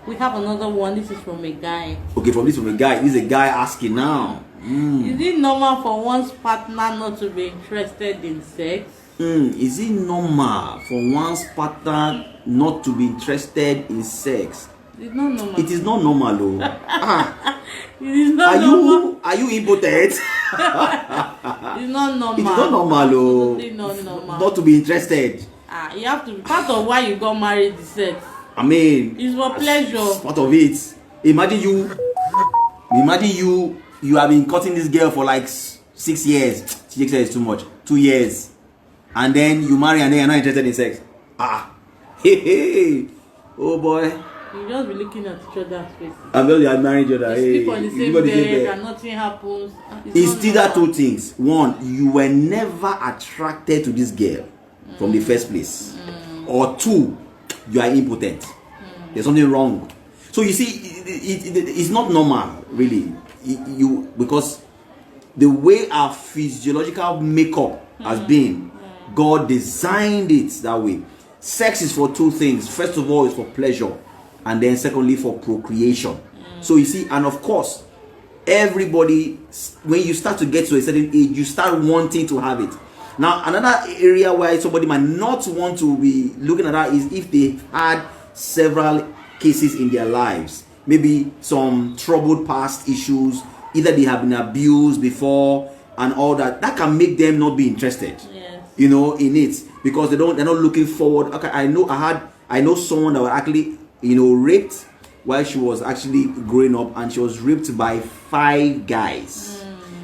We have another one. This is from a guy. Okay, from a guy. This is a guy asking now. Is it normal for one's partner not to be interested in sex? Is it normal for one's partner not to be interested in sex? It's not normal. It is not normal, though. It is not normal. Are you impotent? It's not normal. It is not normal, though. Absolutely not normal. Not to be interested. You have to be part of why you got married. Is sex. I mean, It's for pleasure. It's part of it. Imagine you have been cutting this girl for like 6 years. 6 years is too much. 2 years. And then you marry and then you're not interested in sex. Hey. Oh boy. You just be looking at each other's faces. I'm just marrying each other. You sleep on the same bed and nothing happens. It's either two things. One, you were never attracted to this girl from the first place. Or two, you are impotent. There's something wrong. So you see, it's not normal, really. Because the way our physiological makeup has been, God designed it that way. Sex is for two things. First of all, it's for pleasure, and then secondly for procreation. So you see, and of course, everybody, when you start to get to a certain age, you start wanting to have it. Now, another area where somebody might not want to be looking at that is if they had several cases in their lives, maybe some troubled past issues, either they have been abused before and all that. That can make them not be interested, in it, because they're not looking forward. Okay, I know someone that was actually, raped while she was actually growing up, and she was raped by 5 guys.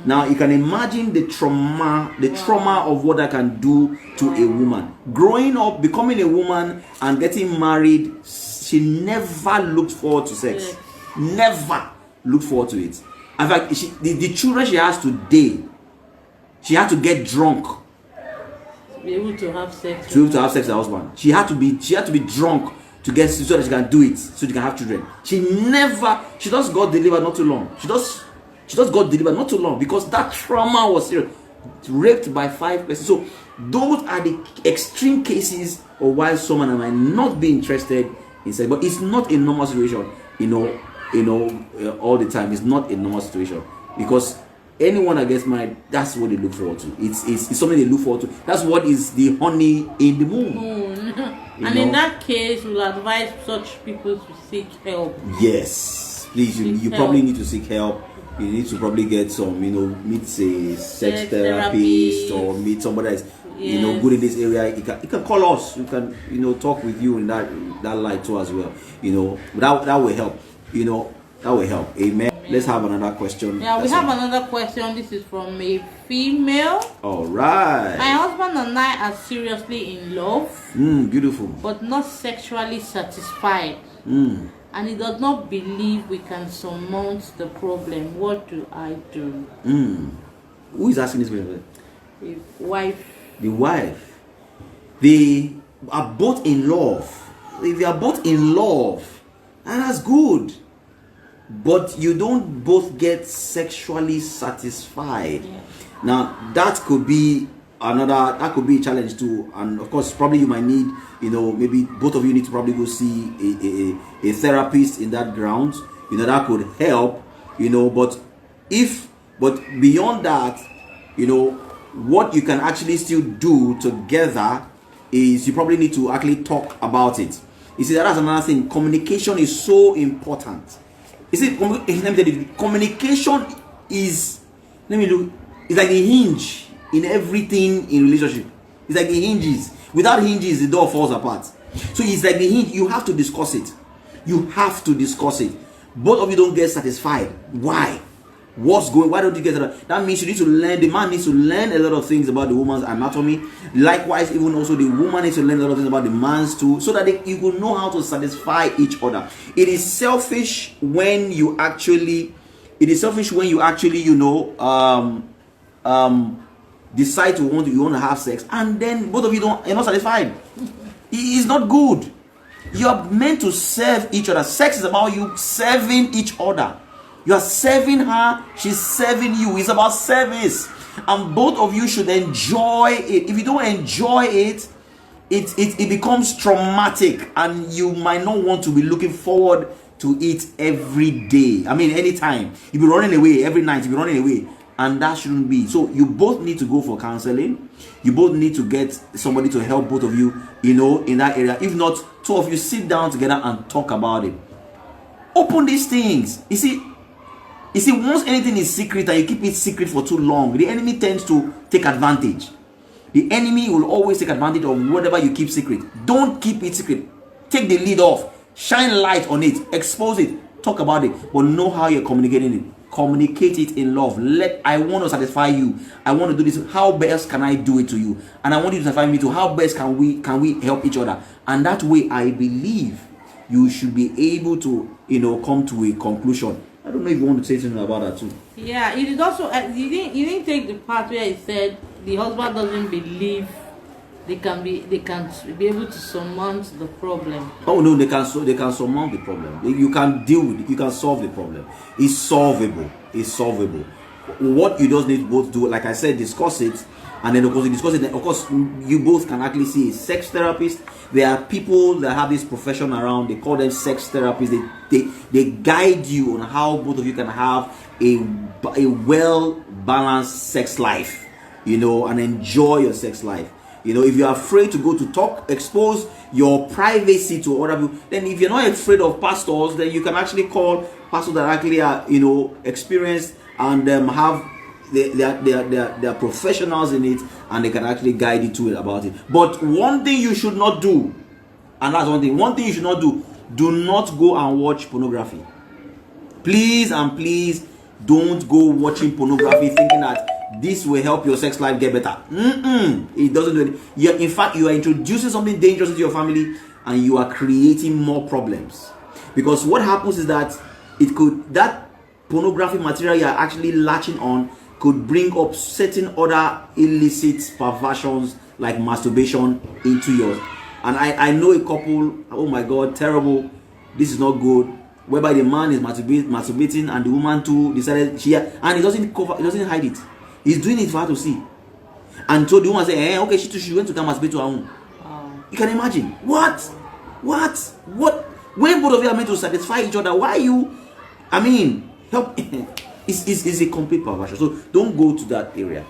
Now you can imagine the trauma of what that can do to a woman. Growing up, becoming a woman and getting married, she never looked forward to sex. Never looked forward to it. In fact, the children she has today, she had to get drunk to be able to have sex. To be able to have sex with her husband. She had to be drunk to get so that she can do it, so she can have children. She just got delivered not too long. She just got delivered not too long because that trauma was serious. Raped by 5 persons. So those are the extreme cases of why someone might not be interested in sex. But it's not a normal situation, all the time. It's not a normal situation because anyone that gets married, that's what they look forward to. It's something they look forward to. That's what is the honey in the moon. And in that case, we'll advise such people to seek help. Yes, please. You probably need to seek help. You need to probably get some, meet a sex therapist or meet somebody that's, good in this area. You can call us. You can, talk with you in that light too as well. That will help. That will help. Amen. Let's have another question. Yeah, we have another question. This is from a female. All right. My husband and I are seriously in love. Beautiful. But not sexually satisfied. And he does not believe we can surmount the problem. What do I do? Who is asking this question? The wife. The wife. They are both in love. If they are both in love, and that's good. But you don't both get sexually satisfied. Now that could be a challenge too. And of course, probably you might need, maybe both of you need to probably go see a therapist in that ground. That could help. But beyond that, what you can actually still do together is you probably need to actually talk about it. You see, that's another thing. Communication is so important. You see, let me tell you, communication is, it's like the hinge in everything in relationship. It's like the hinges. Without hinges, the door falls apart. So it's like the hinge. You have to discuss it. Both of you don't get satisfied. Why? Why don't you get that? That means you need to learn. The man needs to learn a lot of things about the woman's anatomy. Likewise, even also the woman needs to learn a lot of things about the man's too, so that you will know how to satisfy each other. It is selfish when you actually, decide you want to have sex, and then both of you you're not satisfied. It's not good. You are meant to serve each other. Sex is about you serving each other. You are serving her, she's serving you. It's about service. And both of you should enjoy it. If you don't enjoy it, it becomes traumatic, and you might not want to be looking forward to it every day. I mean, anytime. You'll be running away every night, you'll be running away. And that shouldn't be. So you both need to go for counseling. You both need to get somebody to help both of you, in that area. If not, two of you sit down together and talk about it. Open these things. You see, once anything is secret and you keep it secret for too long, the enemy tends to take advantage. The enemy will always take advantage of whatever you keep secret. Don't keep it secret. Take the lid off. Shine light on it. Expose it. Talk about it. But know how you're communicating it. Communicate it in love. I want to satisfy you. I want to do this. How best can I do it to you? And I want you to satisfy me too. How best can we help each other? And that way, I believe you should be able to, come to a conclusion. I don't know if you want to say something about that too. Yeah, it is also you didn't take the part where he said the husband doesn't believe they can be able to surmount the problem. Oh no, they can surmount the problem. You can deal with it. You can solve the problem. It's solvable. What you just need both do, like I said, discuss it, and then of course you discuss it. Of course, you both can actually see a sex therapist. There are people that have this profession around. They call them sex therapists. They guide you on how both of you can have a well balanced sex life, and enjoy your sex life. If you're afraid to go to talk, expose your privacy to other people, then if you're not afraid of pastors, then you can actually call pastors that actually are, experienced and have they're professionals in it, and they can actually guide you to it about it. But one thing you should not do, and that's one thing you should not do not go and watch pornography. Please and please don't go watching pornography thinking that this will help your sex life get better. It doesn't do it. In fact, you are introducing something dangerous into your family, and you are creating more problems. Because what happens is that that pornography material you are actually latching on could bring up certain other illicit perversions like masturbation into yours. And I know a couple, oh my God, terrible, this is not good, whereby the man is masturbating and the woman too decided and he doesn't hide it. He's doing it for her to see. And so the woman said, okay, she went to come masturbate to her own. You can imagine. What? When both of you are meant to satisfy each other, why you? Help. It's a complete perversion. So don't go to that area.